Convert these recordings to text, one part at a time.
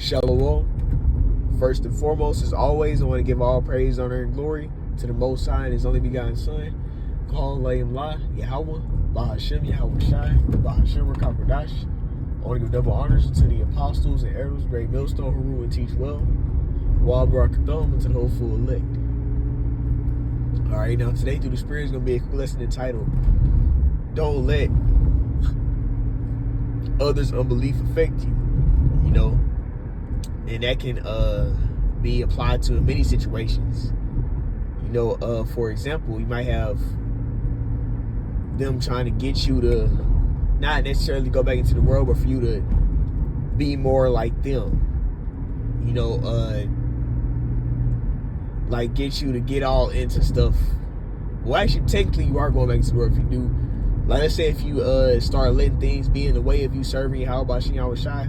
Shalom. First and foremost, as always, I want to give all praise, honor, and glory to the Most High and His only begotten Son, call Layim La, Yahweh, Bahashem, Yahweh Shai, Bahashem, Rakakodash. I want to give double honors to the apostles and elders, great millstone, who rule and teach well, Wa Barakadom, and to the whole full elect. Alright, now today through the Spirit is going to be a quick lesson entitled, Don't Let Others' Unbelief Affect You. You know, and that can be applied to many situations. You know, for example, you might have them trying to get you to not necessarily go back into the world, but for you to be more like them. You know, like get you to get all into stuff. Well, actually, technically, you are going back into the world if you do. Like, let's say if you start letting things be in the way of you serving Yahweh Shai,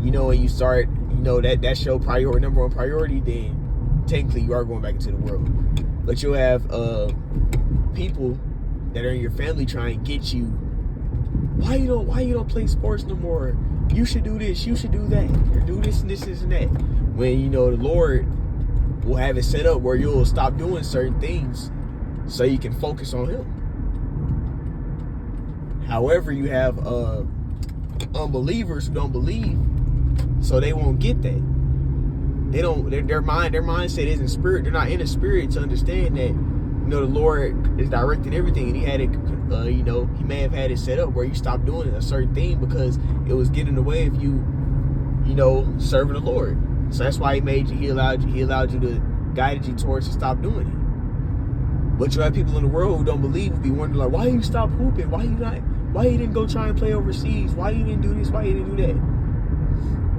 you know, and you start, you know, that's your priority, number one priority, then technically you are going back into the world. But you'll have people that are in your family trying to get you, why you don't play sports no more? You should do this, you should do that, or do this and this and that. When, you know, the Lord will have it set up where you'll stop doing certain things so you can focus on Him. However, you have unbelievers who don't believe, so they won't get that. They don't. Their mindset isn't spirit. They're not in the spirit to understand that, you know, the Lord is directing everything, and He had it. You know, He may have had it set up where you stop doing a certain thing because it was getting in the way of you, you know, serving the Lord. So that's why He made you. He allowed you to guided you towards to stop doing it. But you have people in the world who don't believe, who be wondering like, why you stop hooping? Why you not? Why you didn't go try and play overseas? Why you didn't do this? Why you didn't do that?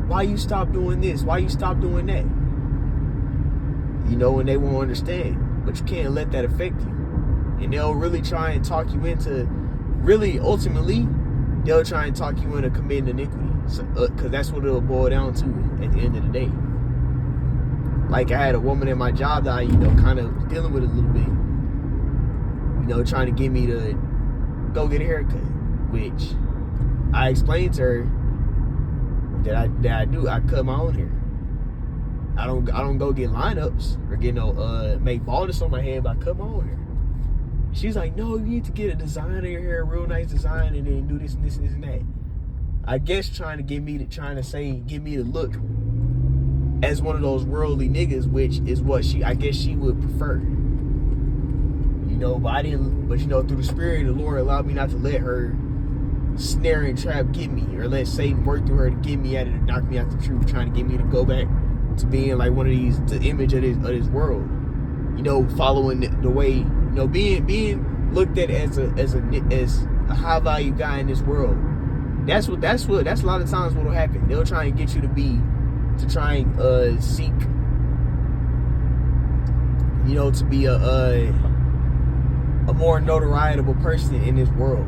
Why you stop doing this? Why you stop doing that? You know, and they won't understand. But you can't let that affect you. And they'll really try and talk you into, really, ultimately, they'll try and talk you into committing iniquity. Because that's what it'll boil down to at the end of the day. Like, I had a woman at my job that I, you know, kind of was dealing with a little bit. You know, trying to get me to go get a haircut. Which I explained to her that I cut my own hair. I don't go get lineups or get no make baldness on my head, but I cut my own hair. She's like, no, you need to get a design of your hair, a real nice design, and then do this and this and this and that. I guess trying to get me to look as one of those worldly niggas, which is what I guess she would prefer. You know, but you know, through the Spirit, the Lord allowed me not to let her snare and trap get me, or let Satan work through her to get me at it, to knock me out the truth, trying to get me to go back to being like one of these, the image of this world. You know, following the way, you know, being looked at as a high value guy in this world. That's a lot of times what'll happen. They'll try and get you to try and seek, you know, to be a more notorietable person in this world.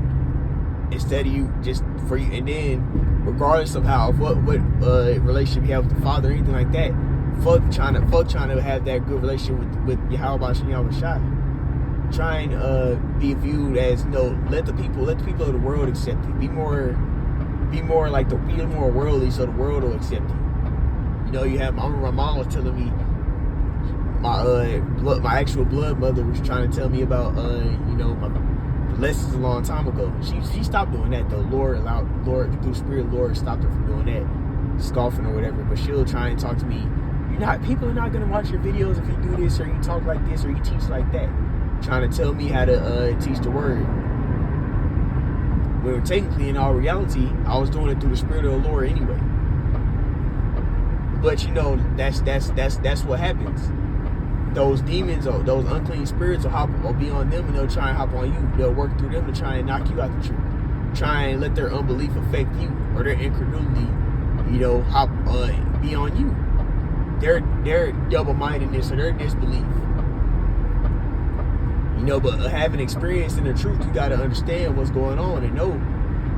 Instead of you just for you, and then regardless of what relationship you have with the Father or anything like that, fuck trying to have that good relationship with Yahweh Shai. Try and be viewed as, you know, let the people of the world accept you. Be more worldly, so the world will accept you. You know, I remember my mom was telling me, my actual blood mother was trying to tell me about you know, my lessons a long time ago. She stopped doing that though. Lord through Spirit, Lord stopped her from doing that, scoffing or whatever. But she'll try and talk to me. People are not gonna watch your videos if you do this, or you talk like this, or you teach like that. Trying to tell me how to teach the word. When technically, in all reality, I was doing it through the Spirit of the Lord anyway. But you know, that's what happens. Those demons or those unclean spirits will be on them, and they'll try and hop on you. They'll work through them to try and knock you out the truth. Try and let their unbelief affect you, or their incredulity, you know, be on you. Their double-mindedness or their disbelief. You know, but having experience in the truth, you got to understand what's going on and know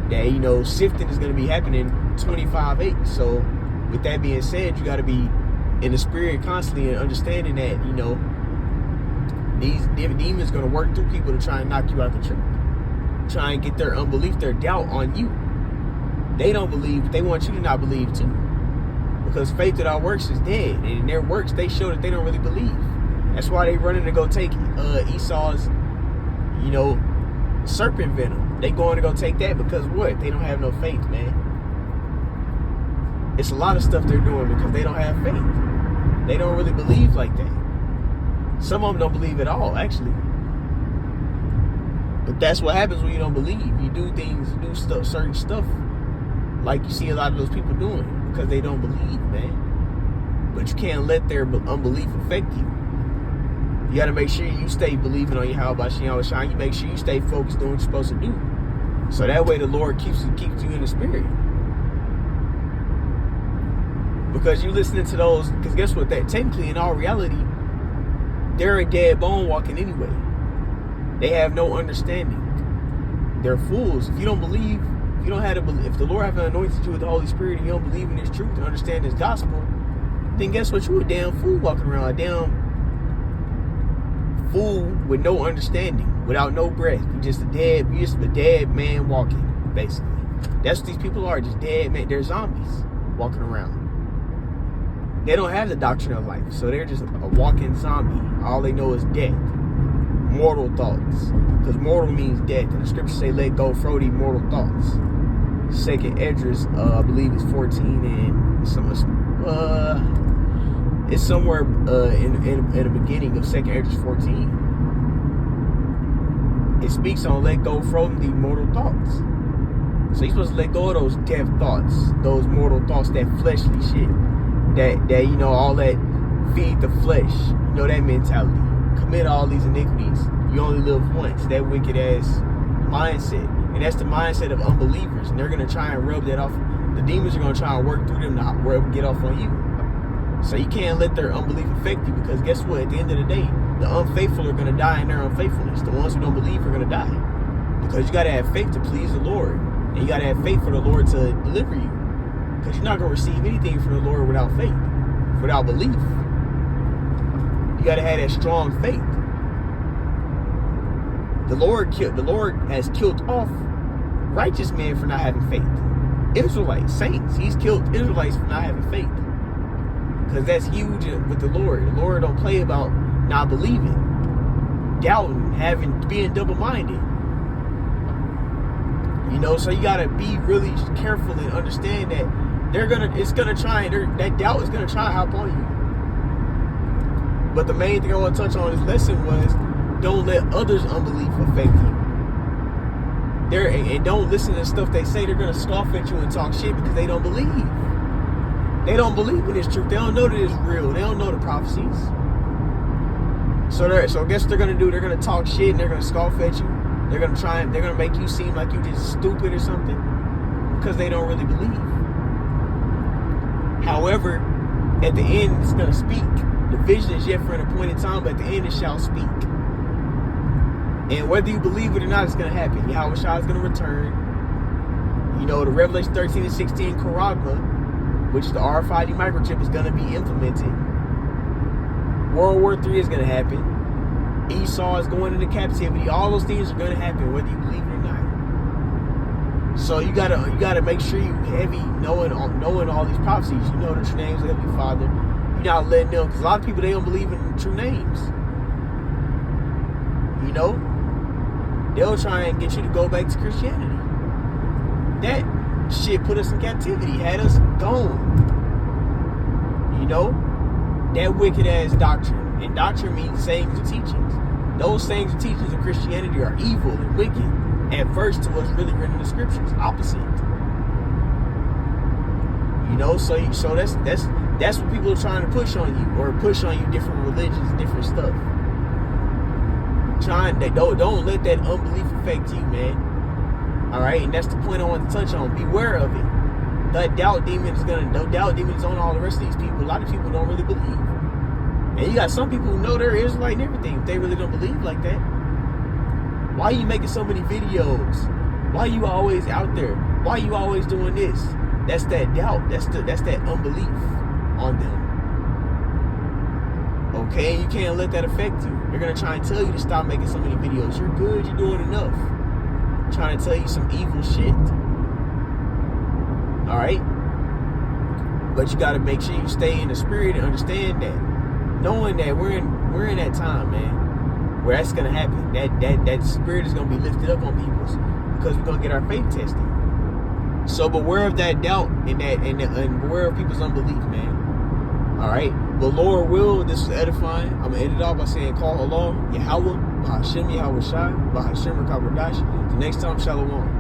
that, you know, sifting is going to be happening 25/8. So with that being said, you got to be in the Spirit constantly and understanding that, you know, these demons going to work through people to try and knock you out the truth. Try and get their unbelief, their doubt on you. They don't believe, but they want you to not believe too. Because faith without works is dead. And in their works, they show that they don't really believe. That's why they running to go take Esau's, serpent venom. They going to go take that because what? They don't have no faith, man. It's a lot of stuff they're doing because they don't have faith. They don't really believe like that. Some of them don't believe at all, actually. But that's what happens when you don't believe. You do things, certain stuff, like you see a lot of those people doing, because they don't believe, man. But you can't let their unbelief affect you. You got to make sure you stay believing on your how about Shem Shine. You make sure you stay focused on what you're supposed to do. So that way the Lord keeps you in the spirit. Because you listening to those, because guess what? That technically, in all reality, they're a dead bone walking anyway. They have no understanding. They're fools. If you don't believe, if the Lord haven't anointed you with the Holy Spirit and you don't believe in His truth and understand His gospel, then guess what? You a damn fool walking around, a damn fool with no understanding, without no breath. You're just a dead man walking, basically. That's what these people are, just dead men. They're zombies walking around. They don't have the doctrine of life, so they're just a walking zombie. All they know is death. Mortal thoughts. Because mortal means death. And the scriptures say, let go from the mortal thoughts. Second Esdras, I believe it's 14 and it's somewhere in the beginning of Second Esdras 14. It speaks on let go from the mortal thoughts. So you're supposed to let go of those death thoughts, those mortal thoughts, that fleshly shit. That all that feed the flesh, that mentality. Commit all these iniquities. You only live once. That wicked ass mindset. And that's the mindset of unbelievers. And they're going to try and rub that off. The demons are going to try and work through them to get off on you. So you can't let their unbelief affect you, because guess what? At the end of the day, the unfaithful are going to die in their unfaithfulness. The ones who don't believe are going to die. Because you got to have faith to please the Lord. And you got to have faith for the Lord to deliver you. Because you're not going to receive anything from the Lord without faith, without belief. You got to have that strong faith. The Lord has killed off righteous men for not having faith. Israelites, saints, He's killed Israelites for not having faith. Because that's huge with the Lord. The Lord don't play about not believing, doubting, being double-minded. So you got to be really careful and understand that that doubt is gonna try to hop on you. But the main thing I want to touch on in this lesson was, don't let others' unbelief affect you. And don't listen to stuff they say. They're gonna scoff at you and talk shit because they don't believe. They don't believe in this truth. They don't know that it's real. They don't know the prophecies. So guess what they're gonna do? They're gonna talk shit and they're gonna scoff at you. They're gonna make you seem like you just stupid or something, because they don't really believe. However, at the end, it's going to speak. The vision is yet for an appointed time, but at the end, it shall speak. And whether you believe it or not, it's going to happen. Yahweh Shah is going to return. The Revelation 13 and 16 Charagma, which is the RFID microchip, is going to be implemented. World War III is going to happen. Esau is going into captivity. All those things are going to happen, whether you believe it or not. So you gotta make sure you heavy knowing all these prophecies. You know the true names of Heavenly Father. You're not letting them, because a lot of people, they don't believe in the true names. They'll try and get you to go back to Christianity. That shit put us in captivity, had us gone. That wicked ass doctrine. And doctrine means sayings or teachings. Those sayings or teachings of Christianity are evil and wicked, adverse to what's really written in the scriptures, opposite. So that's what people are trying to push on you, or push on you different religions, different stuff. Don't let that unbelief affect you, man. All right, and that's the point I want to touch on. Beware of it. That doubt demon is on all the rest of these people. A lot of people don't really believe. And you got some people who know they're Israelite and everything, but they really don't believe like that. Why are you making so many videos? Why are you always out there? Why are you always doing this? That's that doubt. That's that unbelief on them. Okay, you can't let that affect you. They're gonna try and tell you to stop making so many videos. You're good. You're doing enough. Trying to tell you some evil shit. All right. But you got to make sure you stay in the spirit and understand that, knowing that we're in that time, man, where that's gonna happen. That spirit is gonna be lifted up on people because we're gonna get our faith tested. So beware of that doubt and beware of people's unbelief, man. All right. The Lord will. This is edifying. I'm gonna end it off by saying, call Allah, Yahweh, Bahashem Yahweh Shai, Bahashem Rakabradash. The next time, Shalom.